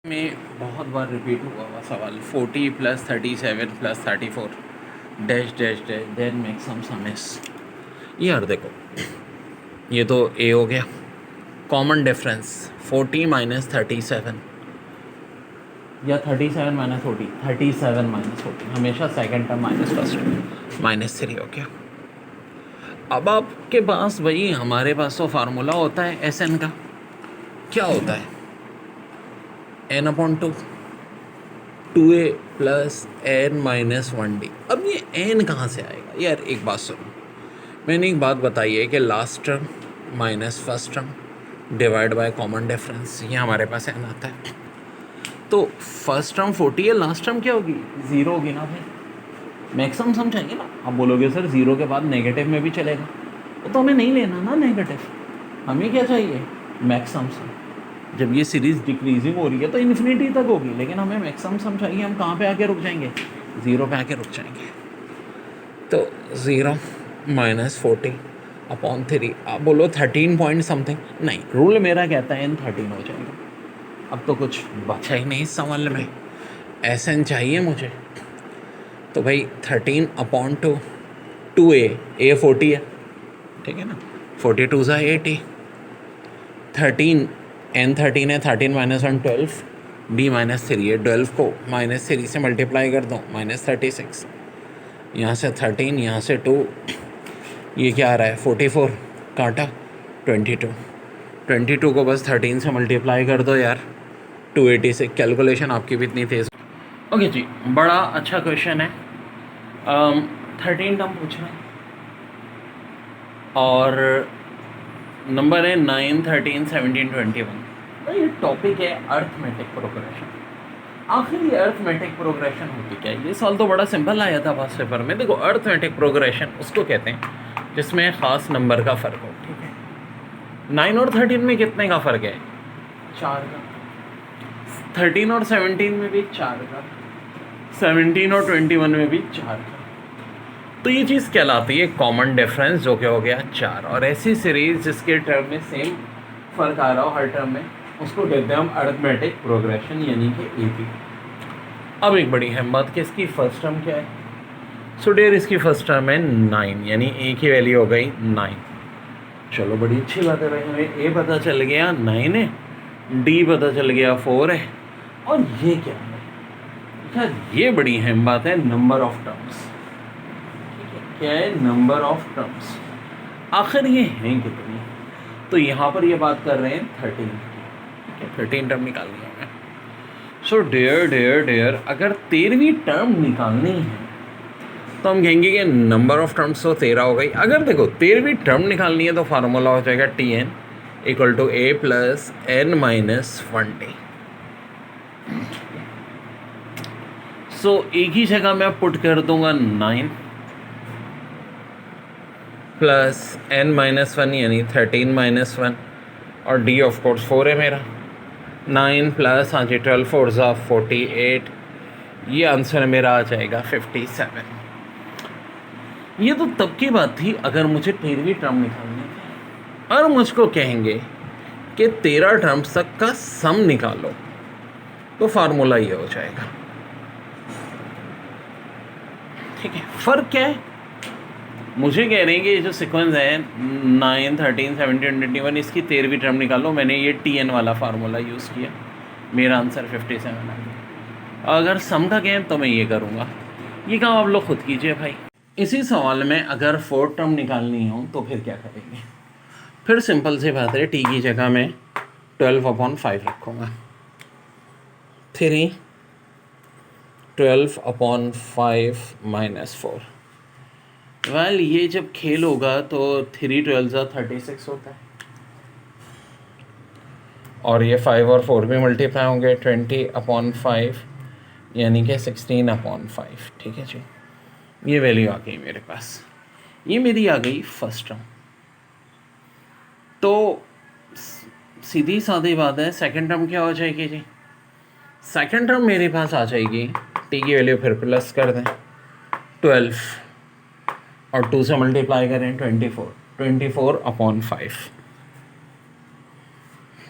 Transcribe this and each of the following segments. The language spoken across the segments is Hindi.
में बहुत बार रिपीट हुआ हुआ सवाल 40 + 37 + 34 dash dash dash then make sum समेस। यार देखो, ये तो ए हो गया कॉमन डिफरेंस 40 - 37 या 37 - 40 37 - 40 हमेशा सेकंड टर्म माइनस फर्स्ट -3 हो गया। अब आपके पास भाई हमारे पास तो फार्मूला होता है एस एन का। क्या होता है? n/2 2a + n-1d। अब ये n कहाँ से आएगा यार? एक बात सुनो, मैंने एक बात बताई है कि last term minus first term divide by common difference, ये हमारे पास n आता है। तो फर्स्ट टर्म 40 है, लास्ट टर्म क्या होगी? 0 होगी ना भाई। मैक्सिमम समझाएंगे ना। आप बोलोगे सर 0 के बाद नेगेटिव में भी चलेगा, वो तो हमें नहीं लेना ना नेगेटिव, हमें क्या चाहिए? मैक्सिमम सम। जब ये सीरीज़ डिक्रीजिंग हो रही है तो इन्फिनिटी तक होगी, लेकिन हमें मैक्सिमम सम चाहिए। हम कहाँ पे आके रुक जाएंगे? 0 पे आके रुक जाएंगे। तो 0 - 40/3। आप बोलो 13 पॉइंट समथिंग, नहीं, रूल मेरा कहता है n 13 हो जाएगा। अब तो कुछ बचा ही नहीं इस सवाल में, एस एन चाहिए मुझे। तो भाई 13/2 2a 40 है, ठीक है ना, 42 ज़ा 80, 13 n 13 है, 13 - 1 12, d -3 है, 12 को -3 से मल्टीप्लाई कर दो -36, यहाँ से 13, यहाँ से 2, ये क्या आ रहा है 44, काटा 22, 22 को बस 13 से मल्टीप्लाई कर दो यार 286। कैलकुलेशन आपकी भी इतनी तेज़। ओके जी, बड़ा अच्छा क्वेश्चन है। 13 टर्म पूछ रहे हैं और नंबर है 9 13 17 21। तो ये टॉपिक है अर्थमेटिक प्रोग्रेशन। आखिर ये अर्थमेटिक प्रोग्रेशन होती क्या है? ये सवाल तो बड़ा सिंपल आया था फर्स्ट पेपर में। देखो, अर्थमेटिक प्रोग्रेशन उसको कहते हैं जिसमें ख़ास नंबर का फ़र्क हो, ठीक है। 9 और 13 में कितने का फ़र्क है? 4 का। 13 और 17 में भी 4 का, 17 और 21 में भी 4 का। तो ये चीज़ कहलाती है कॉमन डिफरेंस, जो कि हो गया 4। और ऐसी सीरीज जिसके टर्म में सेम फ़र्क आ रहा हो हर टर्म में, उसको कहते हैं हम अर्थमेटिक प्रोग्रेशन, यानी कि AP। अब एक बड़ी अहम बात कि इसकी फर्स्ट टर्म क्या है। सो डियर, इसकी फर्स्ट टर्म है 9, यानी A की वैल्यू हो गई 9। चलो, बड़ी अच्छी बात है भाई, हमें A पता चल गया 9 है, D पता चल गया 4 है, और ये क्या है यार? ये बड़ी अहम बात है, नंबर ऑफ टर्म्स। क्या है? Number of terms. आखिर ये हैं कितनी? तो यहाँ पर ये बात कर रहे हैं 13 की। 13 टर्म निकालनी है हमें। सो डियर, अगर 13वीं टर्म निकालनी है तो हम कहेंगे कि नंबर ऑफ टर्म्स तो 13 हो गई। अगर देखो 13वीं टर्म निकालनी है तो फार्मूला हो जाएगा Tn = A + n-1d। सो एक ही जगह मैं पुट कर दूंगा 9 + n-1, यानी 13 - 1, और d ऑफ कोर्स 4 है मेरा। 9 + हाँ जी 12 4 ज़ा 48, ये आंसर मेरा आ जाएगा 57। ये तो तब की बात थी अगर मुझे 13वीं टर्म निकालनी थी, और मुझको कहेंगे कि 13 टर्म्स तक का सम निकालो, तो फार्मूला ये हो जाएगा, ठीक है। फ़र्क क्या है? मुझे कह रहे हैं कि ये जो सीक्वेंस है 9 13 17 21, इसकी 13वीं टर्म निकालो। मैंने ये Tn वाला फार्मूला यूज़ किया, मेरा आंसर 57 आ गया। अगर सम का कहें तो मैं ये करूँगा, ये काम आप लोग खुद कीजिए भाई। इसी सवाल में अगर 4 टर्म निकालनी हो तो फिर क्या करेंगे? फिर सिंपल सी बात है, T की जगह में 12/5 रखूँगा। 3 12/5 - 4। वेल, ये जब खेल होगा तो 3 12 ज़ा 36 होता है, और ये 5 और 4 भी मल्टीप्लाई होंगे 20/5, यानी कि 16/5, ठीक है जी। ये वैल्यू आ गई मेरे पास, ये मेरी आ गई फर्स्ट टर्म। तो सीधी सादी बात है, सेकंड टर्म क्या हो जाएगी जी? सेकंड टर्म मेरे पास आ जाएगी, T की वैल्यू फिर प्लस कर दें 12, और 2 से मल्टीप्लाई करें 24/5,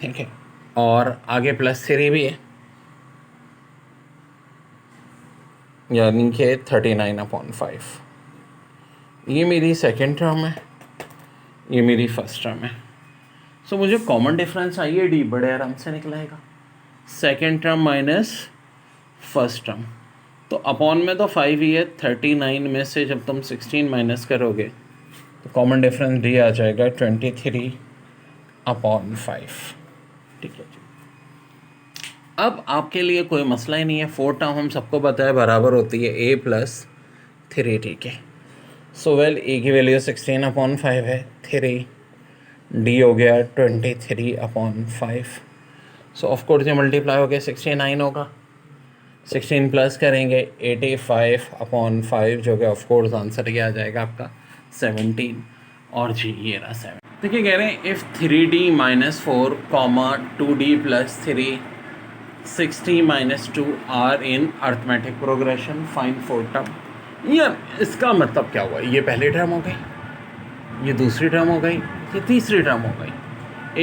ठीक है, और आगे +3 भी है, यानी कि 39/5। ये मेरी सेकेंड टर्म है, ये मेरी फर्स्ट टर्म है। सो मुझे कॉमन डिफरेंस आइए डी बड़े आराम से निकलेगा, second term minus first term. तो अपॉन में तो 5 ही है, 39 में से जब तुम 16 माइनस करोगे तो कॉमन डिफरेंस डी आ जाएगा 23/5। ठीक है जी। अब आपके लिए कोई मसला ही नहीं है, 4 टर्म हम सबको पता है बराबर होती है a + 3, ठीक है। सो वेल ए की वैल्यू 16/5 है, 3 डी हो गया 23/5। सो ऑफकोर्स ये मल्टीप्लाई हो गया 69 होगा, 16 प्लस करेंगे 85/5 जो कि ऑफकोर्स आंसर क्या आ जाएगा आपका 17। और जी ये रहा 7। देखिए कह रहे हैं if 3d - 4, 2d + 3 60 - 2 are in arithmetic progression, find 4 term. ये इसका मतलब क्या हुआ, ये पहली टर्म हो गई, ये दूसरी टर्म हो गई, ये तीसरी टर्म हो गई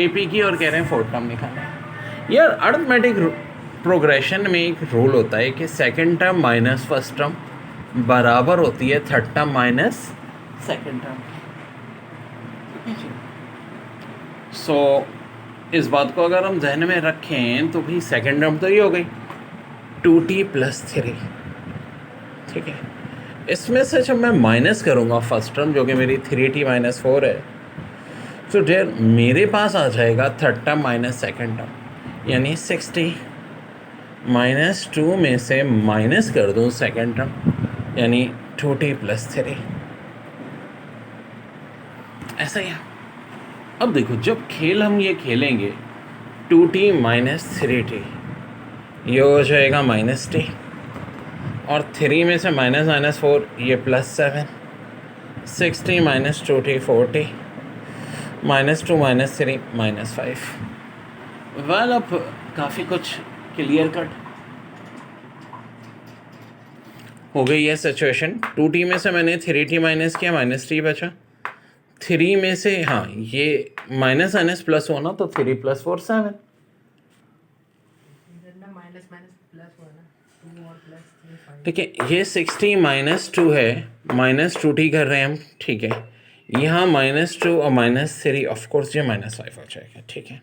AP की, और कह रहे हैं 4 टर्म निकालना है। यार अर्थमेटिक प्रोग्रेशन में एक रूल होता है कि second term minus first term बराबर होती है third term minus second term. So इस बात को अगर हम जहन में रखें तो भी सेकंड टर्म तो ये हो गई 2t + 3, ठीक है। इसमें से जब मैं माइनस करूँगा फर्स्ट टर्म जो कि मेरी 3t - 4 है, तो डेयर मेरे पास आ जाएगा third term minus second term, यानी 60 - 2 में से माइनस कर दूँ सेकंड टर्म, यानी 2t + 3। ऐसा ही है। अब देखो जब खेल हम ये खेलेंगे 2t - 3t, ये हो जाएगा -t, और 3 में से -4 ये +7, 60 - 2t 40, -2 - 3 -5। वेल अब काफ़ी कुछ क्लियर कट हो गई है सिचुएशन। 2t में से मैंने 3t माइनस किया, -t बचा। 3 में से हाँ ये माइनस प्लस होना, तो 3 + 4 7। ठीक है, ये 60 - 2 है, -2t कर रहे हैं हम, ठीक है। यहाँ -2 और -3, ऑफकोर्स ये -5 आ जाएगा, ठीक है।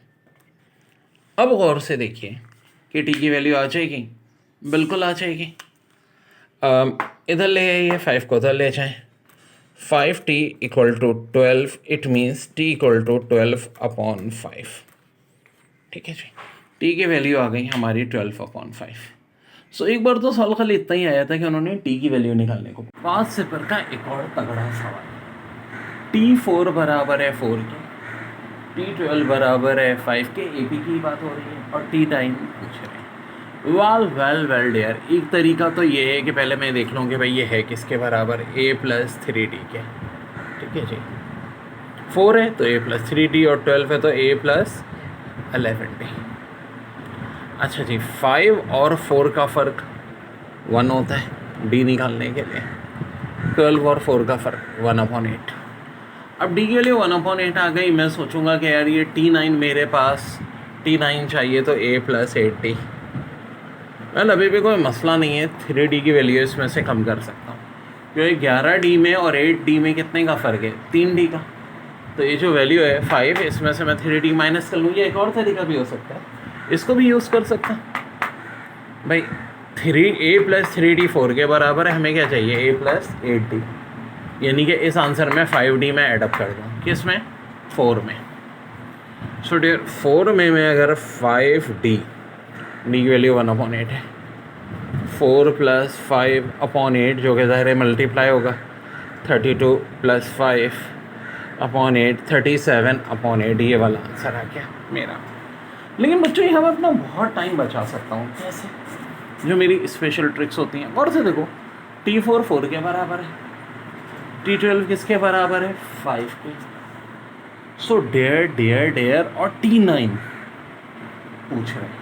अब गौर से देखिए कि t की वैल्यू आ जाएगी, बिल्कुल आ जाएगी। इधर ले आइए, 5 को उधर ले जाएं, 5t = 12, इट मीन्स t = 12/5, ठीक है जी। t की वैल्यू आ गई हमारी 12/5। सो एक बार तो सवाल खाली इतना ही आया था कि उन्होंने t की वैल्यू निकालने को। 5 सिफर का एक और तगड़ा सवाल, t4 बराबर है 4 के, t12 बराबर है 5 के, AP की बात हो रही है, और t टाइम पूछ रहे हैं। वेल डेयर, एक तरीका तो ये है कि पहले मैं देख लूँ कि भाई ये है किसके बराबर, a + 3d के, ठीक है जी। 4 है तो a + 3d, और 12 है तो a + 11d। अच्छा जी, 5 और 4 का फ़र्क 1 होता है d निकालने के लिए, 12 और 4 का फ़र्क 1/8। अब d के लिए 1/8 आ गई। मैं सोचूंगा कि यार ये t9 मेरे पास, t9 चाहिए तो a + 8d। वेल अभी भी कोई मसला नहीं है, 3d की वैल्यू इसमें से कम कर सकता हूँ, क्योंकि 11d में और 8d में कितने का फ़र्क है, 3d का। तो ये जो वैल्यू है 5, इसमें से मैं 3d माइनस कर लूँ। ये एक और तरीका भी हो सकता है, इसको भी यूज़ कर सकता है भाई। a + 3d 4 के बराबर है, हमें क्या चाहिए, a + 8d, यानी कि इस आंसर में 5d में एडअप कर दूँ, किस में, 4 में। सो डियर 4 में मैं अगर 5d, d की वैल्यू 1/8 है, 4 + 5/8 जो कि ज़ाहिर है मल्टीप्लाई होगा, 32 + 5/8 37/8, ये वाला आंसर आ गया मेरा। लेकिन बच्चों यहाँ मैं अपना बहुत टाइम बचा सकता हूँ, कैसे, जो मेरी स्पेशल ट्रिक्स होती हैं। और से देखो t4 4 के बराबर है, t12 किसके बराबर है, 5 के। सो डेयर और t9 पूछ रहे हैं।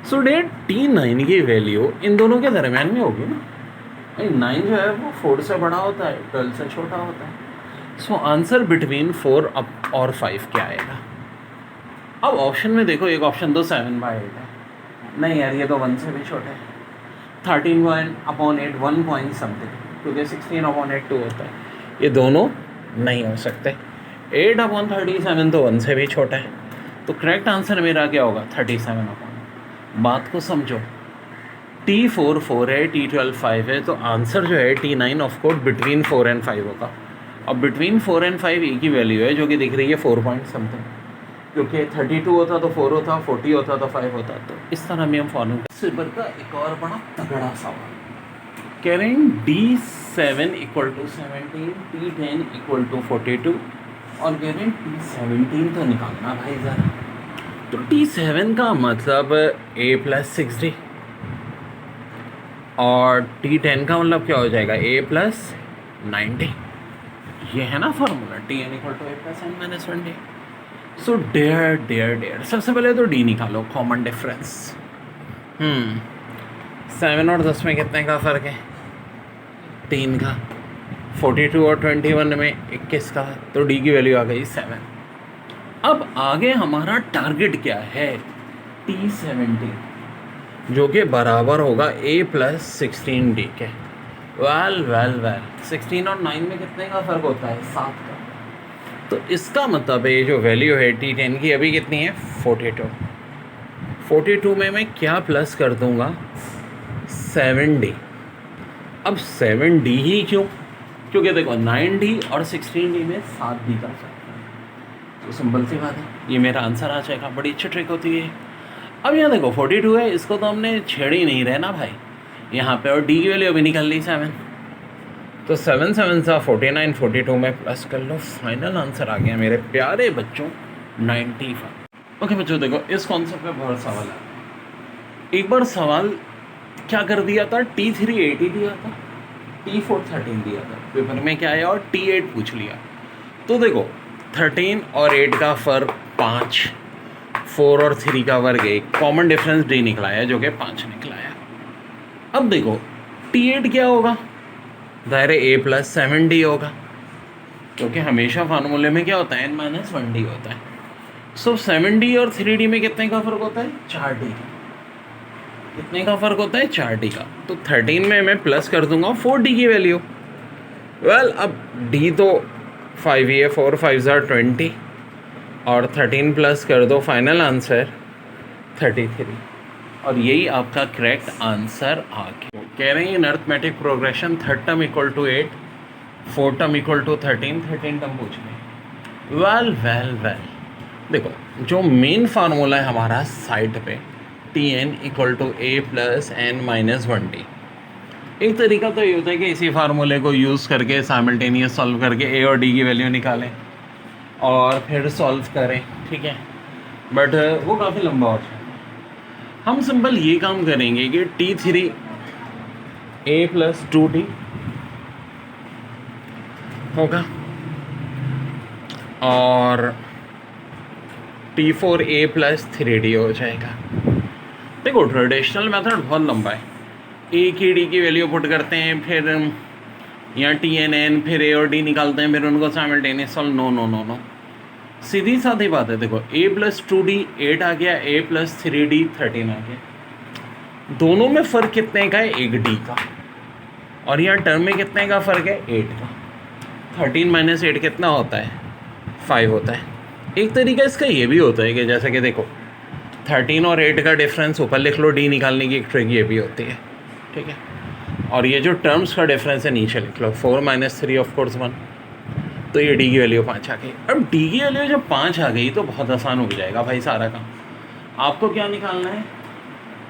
सो डेयर t9 की वैल्यू इन दोनों के दरमियान में होगी ना, भाई 9 जो है वो 4 से बड़ा होता है, 12 से छोटा होता है। सो आंसर बिटवीन 4 और 5 क्या आएगा। अब ऑप्शन में देखो, एक ऑप्शन तो 7/8 है, नहीं यार ये तो 1 से भी छोटा है। 13/8 1 पॉइंट समथिंग, क्योंकि 16/8 2 होता है, ये दोनों नहीं हो सकते। 8/37 तो 1 से भी छोटा है, तो करेक्ट आंसर मेरा क्या होगा 37/। बात को समझो, T4 4 है, T12 5 है, तो आंसर जो है T9 ऑफ कोर्स बिटवीन 4 और 5 होगा। अब बिटवीन 4 और 5 एक ही वैल्यू है जो कि दिख रही है 4 पॉइंट समथिंग, क्योंकि 32 होता तो 4 होता, 40 होता तो 5 होता। तो इस तरह में हम फॉलो सिल्वर का एक और बड़ा तगड़ा सवाल कह रहे हैं D7 = 17, T10 = 42 और कह रहे हैं T17 तो निकालना भाई ज़रा। तो T7 का मतलब A + 6D और T10 का मतलब क्या हो जाएगा A + 9D। ये है ना formula, Tn = A + n - 1D। So there सबसे पहले तो D निकालो, कॉमन डिफरेंस। 7 और 10 में कितने का फ़र्क है? 3 का। 42 और 21 में 21 का, तो D की वैल्यू आ गई 7। अब आगे हमारा टारगेट क्या है? T17, जो कि बराबर होगा A + 16D के। वेल 16 और 9 में कितने का फ़र्क होता है? 7 का। तो इसका मतलब ये जो वैल्यू है T10 की अभी कितनी है? 42। 42 में मैं क्या प्लस कर दूंगा? 7D। अब 7D ही क्यों? क्योंकि देखो 9D और 16D में 7D का फर्क है, तो सिंपल सी बात है, ये मेरा आंसर आ जाएगा। बड़ी अच्छी ट्रिक होती है। अब यहाँ देखो 42 है, इसको तो हमने छेड़ ही नहीं रहे ना भाई यहाँ पे, और D की वैल्यू अभी निकल ली 7, तो 7 7 सा 49, 42 में प्लस कर लो, फाइनल आंसर आ गया मेरे प्यारे बच्चों 95। ओके बच्चों देखो, इस कॉन्सेप्ट पे बहुत सवाल है। एक बार सवाल क्या कर दिया था, T3 80 दिया था, T4 13 दिया था, पेपर में क्या आया और T8 पूछ लिया। तो देखो 13 और 8 का फ़र्क 5, 4 और 3 का वर्ग 1, कॉमन डिफरेंस D निकला है जो कि 5 निकला है। अब देखो T8 क्या होगा? दायरे A + 7D होगा, क्योंकि हमेशा फार्मूले में क्या होता है n - 1D होता है। सो 7D और 3D में कितने का फ़र्क होता है? 4D। कितने का फ़र्क होता है? 4D का। तो 13 में मैं प्लस कर दूंगा 4D की वैल्यू। अब D तो 5 ही है, 4 5 = 20 और 13 प्लस कर दो, फाइनल आंसर 33। और यही आपका करेक्ट आंसर आ गया। कह रहे हैं in arithmetic progression 3rd term = 8, 4th term = 13, 13 term पूछ लें। वेल देखो, जो मेन फार्मूला है हमारा साइड पे, Tn = A + n - 1D। एक तरीका तो ये होता है कि इसी फार्मूले को यूज़ करके साइमल्टेनियस सॉल्व करके A और D की वैल्यू निकालें और फिर सॉल्व करें, ठीक है, बट वो काफ़ी लंबा होता है। हम सिंपल ये काम करेंगे कि T3 A + 2D होगा और T4 A + 3D हो जाएगा। देखो ट्रेडिशनल मेथड बहुत लंबा है, A की D की वैल्यू पुट करते हैं, फिर यहाँ TN फिर A और D निकालते हैं, फिर उनको साइमल्टेनियस सॉल्व। नो, सीधी साधी बात है। देखो A + 2D 8 आ गया, A + 3D 13 आ गया। दोनों में फ़र्क कितने का है? 1 D का। और यहाँ टर्म में कितने का फ़र्क है? 8 का। 13 - 8 कितना होता है? 5 होता है। एक तरीका इसका ये भी होता है कि जैसे कि देखो 13 और 8 का डिफरेंस ऊपर लिख लो, D निकालने की एक ट्रिक ये भी होती है, ठीक है। और ये जो टर्म्स का डिफरेंस है नीचे लिख लो, 4 - 3 ऑफ कोर्स 1, तो ये D की वैल्यू 5 आ गई। अब D की वैल्यू जब 5 आ गई तो बहुत आसान हो जाएगा भाई सारा काम। आपको क्या निकालना है?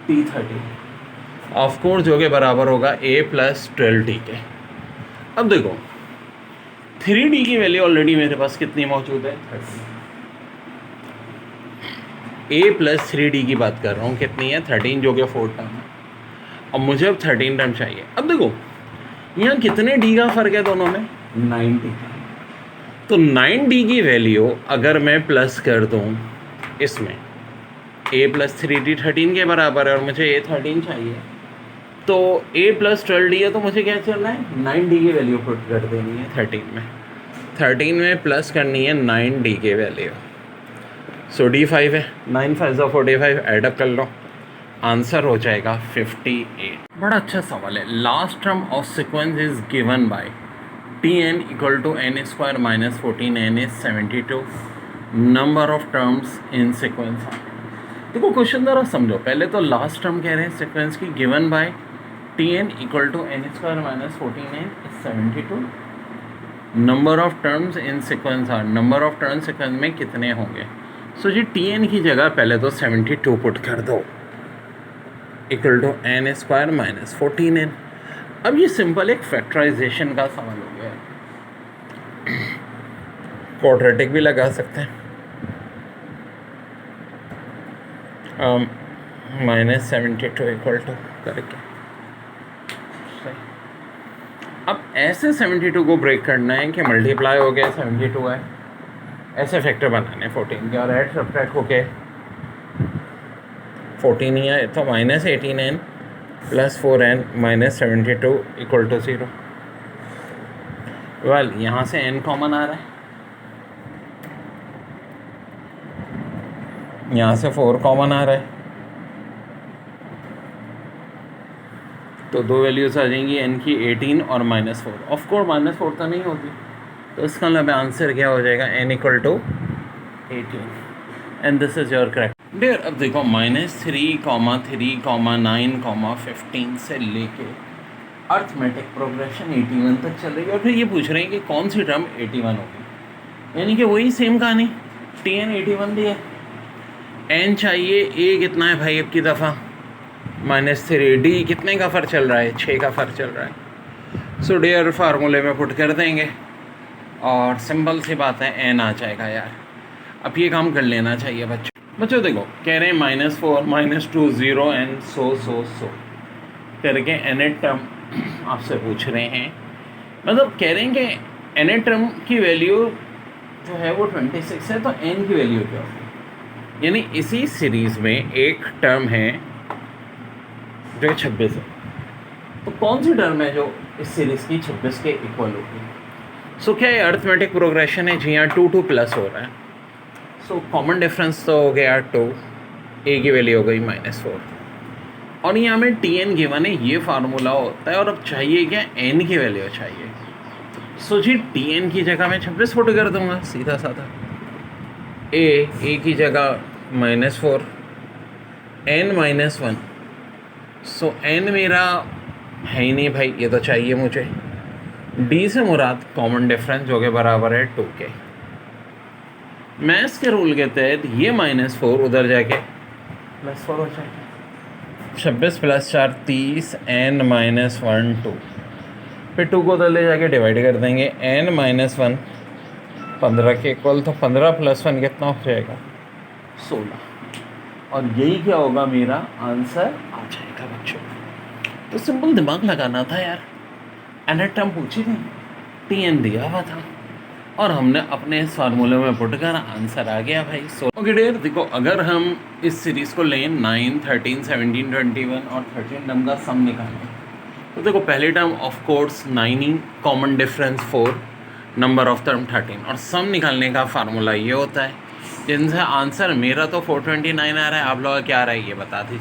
T30 ऑफ कोर्स, जो कि बराबर होगा A + 12D के। अब देखो 3D की वैल्यू ऑलरेडी मेरे पास कितनी मौजूद है? 30। A + 3D की बात कर रहा हूँ, कितनी है? 13, जो कि 4 टर्म है। अब मुझे अब 13 टर्म चाहिए। अब देखो यहाँ कितने D का फ़र्क है दोनों में? 9D। तो 9D की वैल्यू अगर मैं प्लस कर दूँ इसमें, A + 3D 13 के बराबर है और मुझे A 13 चाहिए, तो A + 12D है, तो मुझे क्या करना है? 9D की वैल्यू पुट कर देनी है 13 में। 13 में प्लस करनी है 9D की वैल्यू। सो D 5 है, 9 5 = 45, एडअप कर लो, आंसर हो जाएगा 58। बड़ा अच्छा सवाल है। Last term of sequence is given by Tn equal to n square minus 14n is 72 number of terms in sequence. देखो क्वेश्चन ज़रा समझो। पहले तो लास्ट टर्म कह रहे हैं सीक्वेंस की given by Tn equal to n square minus 14n is 72 number of terms in sequence are. Number of terms sequence में कितने होंगे। सो जी Tn की जगह पहले तो 72 पुट कर दो equal to n square minus 14n। अब ये सिंपल एक फैक्टराइजेशन का सवाल हो गया है। क्वाड्रेटिक भी लगा सकते हैं। माइनस 72 इक्वल टू करके अब ऐसे 72 को ब्रेक करना है कि मल्टीप्लाई हो गया 72 है, ऐसे फैक्टर बनाने 14 के और ऐड सब्ट्रैक्ट हो गए 14 ही है तो minus 18n plus 4n minus 72 equal to 0। Well यहाँ से n कॉमन आ रहा है, यहाँ से 4 कॉमन आ रहा है, तो दो वैल्यूज आ जाएंगी n की 18 और माइनस 4। ऑफ कोर्स माइनस 4 तो नहीं होती, तो इसका मतलब आंसर क्या हो जाएगा n equal to 18 and this is your correct dear. अब देखो माइनस 3,3,9,15 से लेके अर्थमेटिक प्रोग्रेशन 81 तक चल रही है और फिर ये पूछ रहे हैं कि कौन सी टर्म 81 होगी। यानी कि वही सेम कहानी, Tn 81 दिया, n चाहिए, a कितना है भाई अब की दफ़ा -3, d कितने का फ़र्क चल रहा है, 6 का फ़र्क चल रहा है। सो डियर फार्मूले में पुट कर देंगे और सिंपल सी बात है n आ जाएगा यार। अब ये काम कर लेना चाहिए बच्चों देखो कह रहे हैं -4 -2 0 एंड सो करके nth टर्म आपसे पूछ रहे हैं। मतलब कह रहे हैं कि nth टर्म की वैल्यू जो है वो 26 है, तो n की वैल्यू क्या होगी। यानी इसी सीरीज़ में एक टर्म है जो 26 है, तो कौन सी टर्म है जो इस सीरीज़ की 26 के इक्वल होगी। सो क्या ये अर्थमेटिक प्रोग्रेशन है जी हाँ, 2 2 प्लस हो रहा है। सो कॉमन डिफरेंस तो हो गया 2, a की वैल्यू हो गई -4 और यहाँ में Tn गिवन है, ये फार्मूला होता है। और अब चाहिए क्या, n की वैल्यू चाहिए। सो जी Tn की जगह मैं 26 पुट कर दूंगा सीधा साधा, a की जगह -4 n -1। सो n मेरा है ही नहीं भाई, ये तो चाहिए मुझे। d से मुराद कॉमन डिफरेंस जो कि बराबर है 2 के। मैथ्स के रूल के तहत ये -4 उधर जाके +4 हो जाएगा। 26 + 4 30 n -1 2, फिर 2 को उधर ले जाके डिवाइड कर देंगे n -1 15 के इक्वल, तो 15 + 1 कितना हो जाएगा 16। और यही क्या होगा, मेरा आंसर आ जाएगा बच्चों। तो सिंपल दिमाग लगाना था यार, nth टर्म पूछी थी, Tn दिया हुआ था और हमने अपने इस फार्मूले में पुट कर आंसर आ गया भाई। ओके डियर देखो, अगर हम इस सीरीज़ को लें 9 13 17 21 और 13 टर्म का सम निकालें, तो देखो पहली term of course 9 he, common difference 4, number of term 13 और सम निकालने का फार्मूला ये होता है, जिनसे आंसर मेरा तो 429 आ रहा है, आप लोगों का क्या आ रहा है ये बता दीजिए।